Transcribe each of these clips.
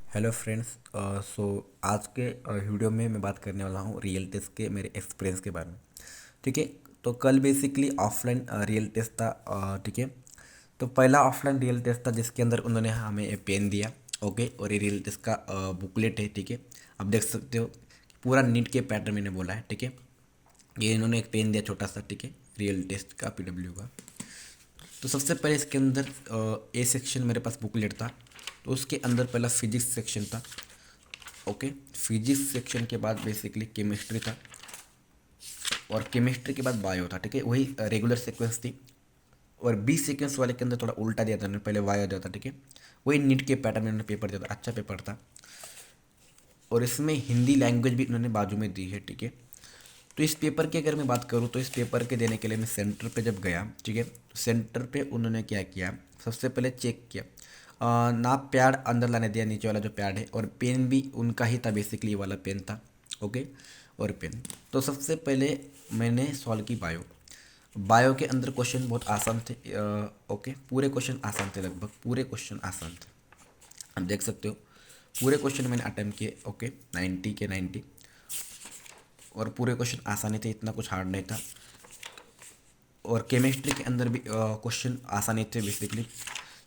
Hello friends. सो आज के video में मैं बात करने वाला हूँ रियल टेस्ट के मेरे एक्सपीरियंस के बारे में। ठीक है। तो कल बेसिकली ऑफलाइन रियल टेस्ट था। ठीक है। तो पहला ऑफलाइन रियल टेस्ट था जिसके अंदर उन्होंने हमें पेन दिया। ओके। और ये रियल टेस्ट का बुकलेट है। ठीक है। आप देख सकते हो पूरा नीट के पैटर्न मैंने बोला है। ठीक है। ये इन्होंने एक पेन दिया छोटा सा। ठीक है। रियल टेस्ट का पीडब्ल्यू का। तो सबसे पहले इसके अंदर ए सेक्शन मेरे पास बुकलेट था। तो उसके अंदर पहला फिजिक्स सेक्शन था। ओके। फिजिक्स सेक्शन के बाद बेसिकली केमिस्ट्री था। और केमिस्ट्री के बाद बायो था। ठीक है। वही रेगुलर सीक्वेंस थी। और बी सीक्वेंस वाले के अंदर थोड़ा उल्टा दिया था उन्होंने, पहले बायो दिया था। ठीक है। वही नीट के पैटर्न में उन्होंने पेपर दिया था, अच्छा पेपर था। और इसमें हिंदी लैंग्वेज भी उन्होंने बाजू में दी है। ठीक है। तो इस पेपर की अगर मैं बात करूँ तो इस पेपर के देने के लिए मैं सेंटर पे जब गया, ठीक है, तो सेंटर पे उन्होंने क्या किया, सबसे पहले चेक किया। ना पैड अंदर लाने दिया, नीचे वाला जो पैड है, और पेन भी उनका ही था, बेसिकली ये वाला पेन था। ओके। और पेन तो सबसे पहले मैंने सॉल्व की बायो। बायो के अंदर क्वेश्चन बहुत आसान थे। ओके, पूरे क्वेश्चन आसान थे, लगभग पूरे क्वेश्चन आसान थे। आप देख सकते हो पूरे क्वेश्चन मैंने अटेम्प्ट किए। ओके, 90 के 90। और पूरे क्वेश्चन आसानी थे, इतना कुछ हार्ड नहीं था। और केमिस्ट्री के अंदर भी क्वेश्चन आसानी थे बेसिकली।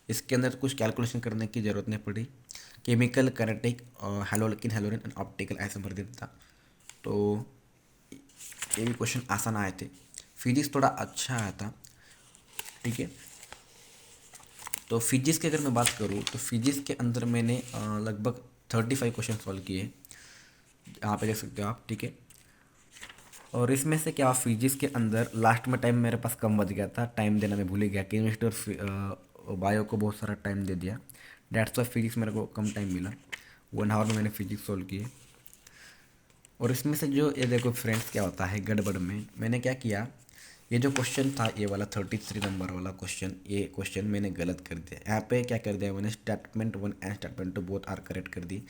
इसके अंदर कुछ कैलकुलेशन करने की ज़रूरत नहीं पड़ी। केमिकल कैनेटिक, हैलोकिन हैलोरिन एंड ऑप्टिकल ऐसे भर देता था। तो ये भी क्वेश्चन आसान आए थे। फिजिक्स थोड़ा अच्छा आया था। ठीक है। तो फिजिक्स की अगर मैं बात करूँ तो फिजिक्स के अंदर मैंने लगभग 35 क्वेश्चन सॉल्व किए। यहाँ पे देख सकते हो आप। ठीक है। और इसमें से क्या, फिजिक्स के अंदर लास्ट में टाइम मेरे पास कम बच गया था, टाइम देना मैं भूल ही गया। केमिस्ट्री और बायो को बहुत सारा टाइम दे दिया। डेट्स ऑफ फिजिक्स मेरे को कम टाइम मिला। 1 आवर में मैंने फिजिक्स सॉल्व किए। और इसमें से जो ये देखो फ्रेंड्स, क्या होता है गड़बड़ में, मैंने क्या किया, ये जो क्वेश्चन था, ये वाला 33 नंबर वाला क्वेश्चन, ये क्वेश्चन मैंने गलत कर दिया। यहाँ पे क्या कर दिया मैंने, statement 1 and statement 2 both are correct कर दी।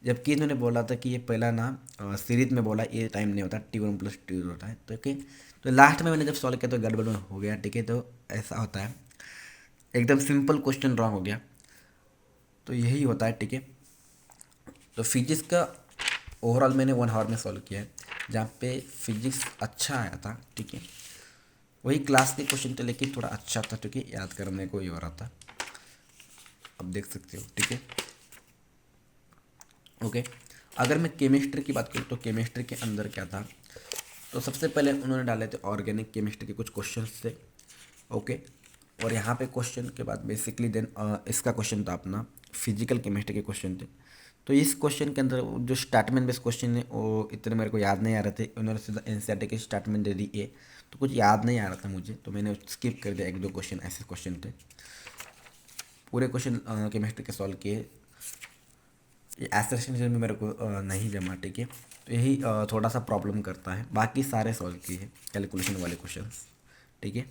जबकि इन्होंने बोला था कि ये पहला ना सीरीज में बोला ये टाइम नहीं होता, T1 प्लस T2 होता है। तो ओके, तो लास्ट में मैंने जब सॉल्व किया तो गड़बड़ में हो गया। ठीक है। तो ऐसा होता है, एकदम सिंपल क्वेश्चन रॉन्ग हो गया। तो यही होता है। ठीक है। तो फिजिक्स का ओवरऑल मैंने 1 आवर में सॉल्व किया है, जहाँ पे फिजिक्स अच्छा आया था। ठीक है। वही क्लास के क्वेश्चन थे लेकिन थोड़ा अच्छा था, क्योंकि याद करने को ही हो रहा था। अब देख सकते हो। ठीक है। ओके। अगर मैं केमिस्ट्री की बात करूँ तो केमिस्ट्री के अंदर क्या था, तो सबसे पहले उन्होंने डाले थे ऑर्गेनिक केमिस्ट्री के कुछ क्वेश्चंस थे। ओके। और यहाँ पे क्वेश्चन के बाद बेसिकली देन इसका क्वेश्चन था अपना, फिजिकल केमिस्ट्री के क्वेश्चन थे। तो इस क्वेश्चन के अंदर जो स्टार्टमेंट बेस्ड क्वेश्चन है वो इतने मेरे को याद नहीं आ रहे थे। उन्होंने सीधा एनसीईआरटी के स्टार्टमेंट दे दी ए, तो कुछ याद नहीं आ रहा था मुझे, तो मैंने स्किप कर दिया। 1-2 क्वेश्चन ऐसे क्वेश्चन थे। पूरे क्वेश्चन केमिस्ट्री के सॉल्व किए। ये एसेशन में मेरे को नहीं जमा। ठीक है। तो यही थोड़ा सा प्रॉब्लम करता है, बाकी सारे सॉल्व किए हैं कैलकुलेशन वाले क्वेश्चंस। ठीक है।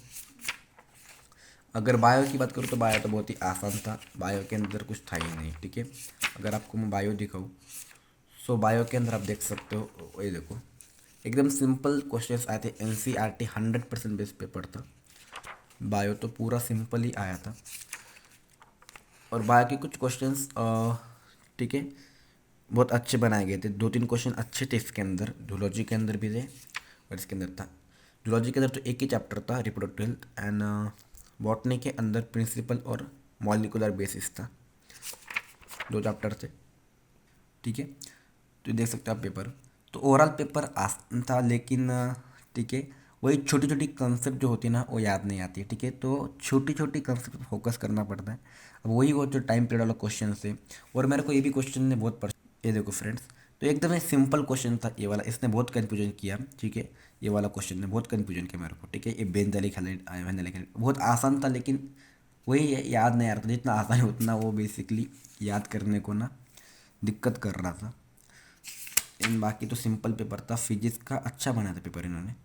अगर बायो की बात करूँ तो बायो तो बहुत ही आसान था, बायो के अंदर कुछ था ही नहीं। ठीक है। अगर आपको मैं बायो दिखाऊँ, सो बायो के अंदर आप देख सकते हो, ये देखो एकदम सिंपल क्वेश्चंस आए थे। एनसीईआरटी 100% बेस्ड पेपर था। बायो तो पूरा सिंपल ही आया था। और बायो के कुछ क्वेश्चंस, ठीक है, बहुत अच्छे बनाए गए थे। 2-3 क्वेश्चन अच्छे थे इसके अंदर, जूलॉजी के अंदर भी थे और इसके अंदर था। जूलॉजी के अंदर तो एक ही चैप्टर था, रिप्रोडक्टिव हेल्थ, एंड बॉटनी के अंदर प्रिंसिपल और मॉलिकुलर बेसिस था, 2 चैप्टर थे। ठीक है। तो देख सकते हो आप पेपर। तो ओवरऑल पेपर आसान था, लेकिन ठीक है, वही छोटी छोटी कंसेप्ट जो होती है ना वो याद नहीं आती है। ठीक है। तो छोटी छोटी कंसेप्ट पर फोकस करना पड़ता है। अब वही वो जो टाइम पीरियड वाला क्वेश्चन है। और मेरे को ये भी क्वेश्चन ने बहुत ये देखो फ्रेंड्स, तो एकदम ही सिंपल क्वेश्चन था ये वाला, इसने बहुत कन्फ्यूजन किया। ठीक है। ये वाला क्वेश्चन ने बहुत कन्फ्यूजन किया मेरे को। ठीक है। ये बेंजलिक हैलाइड वेंजलिक हैलाइड बहुत आसान था, लेकिन वही याद नहीं आ रहा था। जितना आसान है उतना वो बेसिकली याद करने को ना दिक्कत कर रहा था। इन बाकी तो सिंपल पेपर था। फिजिक्स का अच्छा बना था पेपर इन्होंने।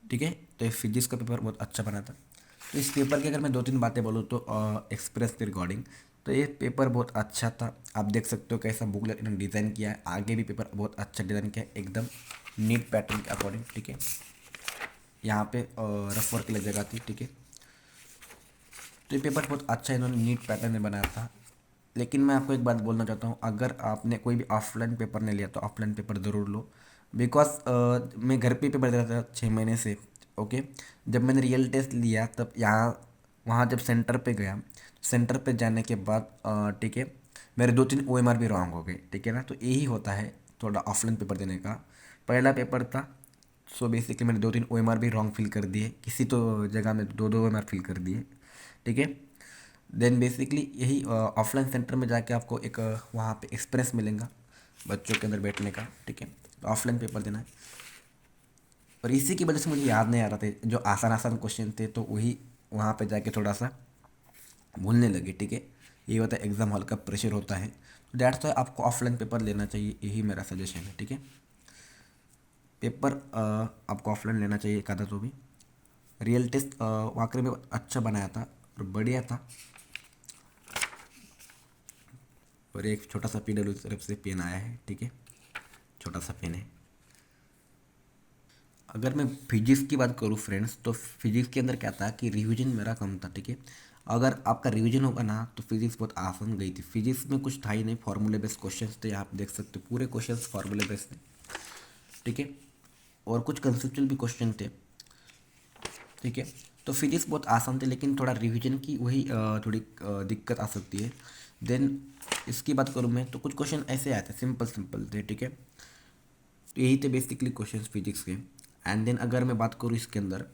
ठीक है। तो ये फिजिक्स का पेपर बहुत अच्छा बना था। तो इस पेपर की अगर मैं 2-3 बातें बोलूँ तो एक्सप्रेस के रिकॉर्डिंग, तो ये पेपर बहुत अच्छा था। आप देख सकते हो कैसा बुकलेट इन्होंने डिज़ाइन किया है। आगे भी पेपर बहुत अच्छा डिज़ाइन किया है, एकदम नीट पैटर्न के अकॉर्डिंग। ठीक है। यहाँ पे रफ वर्क के लिए जगह थी। ठीक है। तो ये पेपर बहुत अच्छा इन्होंने नीट पैटर्न में बनाया था। लेकिन मैं आपको एक बात बोलना चाहता हूँ, अगर आपने कोई भी ऑफलाइन पेपर नहीं लिया तो ऑफलाइन पेपर ज़रूर लो। बिकॉज मैं घर पे पेपर दे रहा था 6 महीने से। ओके। जब मैंने रियल टेस्ट लिया तब यहाँ वहाँ जब सेंटर पे गया, सेंटर पे जाने के बाद ठीक है, मेरे 2-3 OMR भी रॉन्ग हो गए, ठीक है ना। तो यही होता है थोड़ा ऑफलाइन पेपर देने का। पहला पेपर था, सो बेसिकली मैंने 2-3 OMR भी रॉन्ग फिल कर दिए, किसी तो जगह में 2-2 OMR फिल कर दिए, ठीक है। देन बेसिकली यही ऑफलाइन सेंटर में जाके आपको एक वहाँ पे एक्सपीरियंस मिलेगा बच्चों के अंदर बैठने का, ठीक है। तो ऑफलाइन पेपर देना है। और इसी की वजह से मुझे याद नहीं आ रहा था, जो आसान आसान क्वेश्चन थे तो वही वहाँ पे जाके थोड़ा सा भूलने लगे, ठीक है। ये होता है एग्ज़ाम हॉल का प्रेशर होता है, तो दैट्स वाई आपको ऑफलाइन पेपर लेना चाहिए, यही मेरा सजेशन है, ठीक है। पेपर आपको ऑफलाइन लेना चाहिए एक आधा तो भी। रियल टेस्ट वाकई में अच्छा बनाया था और बढ़िया था। और एक छोटा सा PW की तरफ से पेन आया है, ठीक है, छोटा सा पेन है। अगर मैं फिजिक्स की बात करूँ फ्रेंड्स, तो फिजिक्स के अंदर क्या था कि रिवीजन मेरा कम था, ठीक है। अगर आपका रिवीजन होगा ना तो फिजिक्स बहुत आसान गई थी। फिजिक्स में कुछ था ही नहीं, फार्मूले बेस्ड क्वेश्चंस थे, आप देख सकते हो पूरे क्वेश्चंस फार्मूले बेस्ड थे, ठीक है। और कुछ कंसेप्चुअल भी क्वेश्चन थे, ठीक है। तो फिजिक्स बहुत आसान थे, लेकिन थोड़ा रिवीजन की वही थोड़ी दिक्कत आ सकती है। देन इसकी बात करूँ मैं तो कुछ क्वेश्चन ऐसे आए थे, सिंपल सिंपल थे, ठीक है। तो यही थे बेसिकली क्वेश्चंस फिजिक्स के। एंड देन अगर मैं बात करूँ इसके अंदर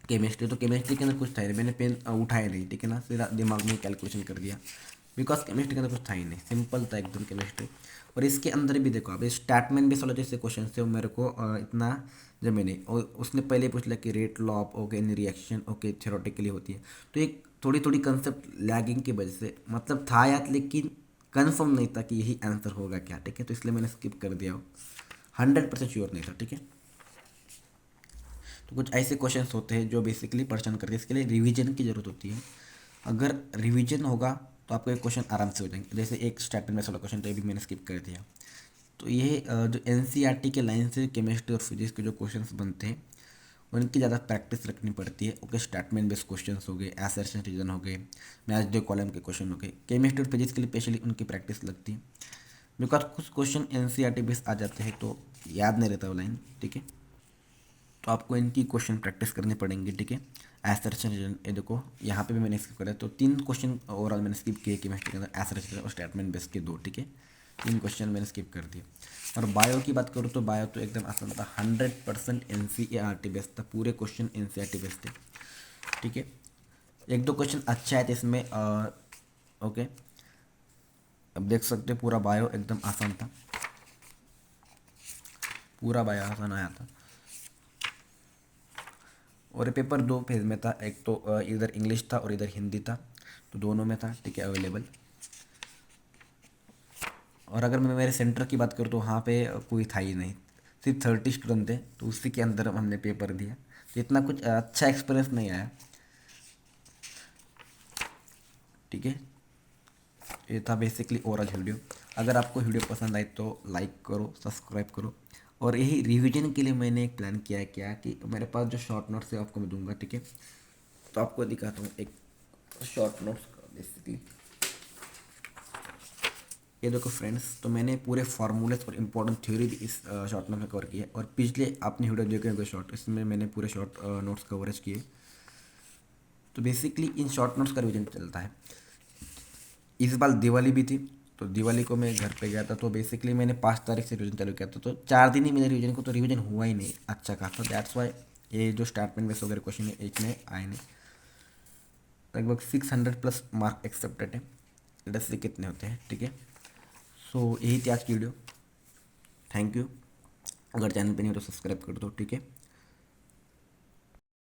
केमिस्ट्री, तो केमिस्ट्री के अंदर कुछ था ही नहीं, मैंने पेन उठाया नहीं, ठीक है ना, सीधा दिमाग में कैलकुलेशन कर दिया। बिकॉज केमिस्ट्री के अंदर कुछ था ही नहीं, सिंपल था एकदम केमिस्ट्री। और इसके अंदर भी देखो आप, स्टार्टमेंट बेस वाला जैसे क्वेश्चन थे वो मेरे को इतना, जब मैंने और उसने पहले पूछ लिया कि rate law of okay in reaction okay theoretically होती है, तो एक थोड़ी थोड़ी कंसेप्ट लैगिंग की वजह से मतलब था याद, लेकिन कन्फर्म नहीं था कि यही आंसर होगा क्या, ठीक है। तो इसलिए मैंने स्किप कर दिया, 100% श्योर नहीं था, ठीक है। तो कुछ ऐसे क्वेश्चंस होते हैं जो बेसिकली परेशान करते हैं, इसके लिए रिवीजन की ज़रूरत होती है। अगर रिवीजन होगा तो आपको एक क्वेश्चन आराम से हो जाएंगे। जैसे एक स्टेटमेंट में वाला क्वेश्चन तो ये भी मैंने स्किप कर दिया। तो ये जो NCERT के लाइन से केमिस्ट्री और फिजिक्स के जो क्वेश्चंस बनते हैं उनकी ज़्यादा प्रैक्टिस रखनी पड़ती है। ओके, स्टेटमेंट बेस्ड क्वेश्चंस हो गए, असर्शन रीजन हो गए, मैच द कॉलम के क्वेश्चन हो गए, केमिस्ट्री और फिजिक्स के लिए स्पेशली उनकी प्रैक्टिस लगती है। बिकॉज कुछ क्वेश्चन NCERT बेस्ड आ जाते हैं तो याद नहीं रहता वो लाइन, ठीक है। तो आपको इनकी क्वेश्चन प्रैक्टिस करनी पड़ेंगी, ठीक है। एसर्शन रीजन, ये देखो यहाँ पे भी मैंने स्किप करा, तो 3 क्वेश्चन ओवरऑल मैंने स्किप किए केमिस्ट्री के अंदर, एसर्शन और स्टेटमेंट बेस के 2, ठीक है। 3 क्वेश्चन मैंने स्किप कर दिए। और बायो की बात करूँ तो बायो तो एकदम आसान था, 100% NCERT बेस्ड था, पूरे क्वेश्चन NCERT बेस्ड थे, ठीक है। एक दो क्वेश्चन अच्छा है तो इसमें ओके, अब देख सकते हो पूरा बायो एकदम आसान था, पूरा बायो आसान आया था। और ये पेपर 2 फेज में था, एक तो इधर इंग्लिश था और इधर हिंदी था, तो दोनों में था, ठीक है, अवेलेबल। और अगर मैं मेरे सेंटर की बात करूँ तो वहाँ पे कोई था ही नहीं, सिर्फ 30 स्टूडेंट थे, तो उसी के अंदर हमने पेपर दिया, तो इतना कुछ अच्छा एक्सपीरियंस नहीं आया, ठीक है। ये था बेसिकली ओवरऑल वीडियो। अगर आपको वीडियो पसंद आए तो लाइक करो, सब्सक्राइब करो। और यही रिवीजन के लिए मैंने एक प्लान किया है, क्या कि मेरे पास जो शॉर्ट नोट्स है आपको मैं दूंगा, ठीक है। तो आपको दिखाता हूँ एक शॉर्ट नोट्स का बेसिकली, ये देखो फ्रेंड्स, तो मैंने पूरे फार्मूलेस और इम्पोर्टेंट थ्योरी भी इस शॉर्ट नोट में कवर किया है। और पिछले आपने वीडियो देखे होंगे शॉर्ट, इसमें मैंने पूरे शॉर्ट नोट्स कवरेज किए। तो बेसिकली इन शॉर्ट नोट्स का रिवीजन चलता है। इस बार दिवाली भी थी, तो दिवाली को मैं घर पे गया था, तो बेसिकली मैंने 5 तारीख से रिवीजन चालू किया था, तो 4 दिन ही मेरे रिवीजन को तो रिवीजन हुआ ही नहीं अच्छा खासा, दैट्स वाई ये जो स्टार्टमेंट बेस वगैरह क्वेश्चन है एक में आए नहीं। लगभग 600+ मार्क एक्सेप्टेड है, लेट्स सी कितने होते हैं, ठीक है। सो यही थी आज की वीडियो, थैंक यू। अगर चैनल पे नहीं हो तो सब्सक्राइब कर दो, ठीक है।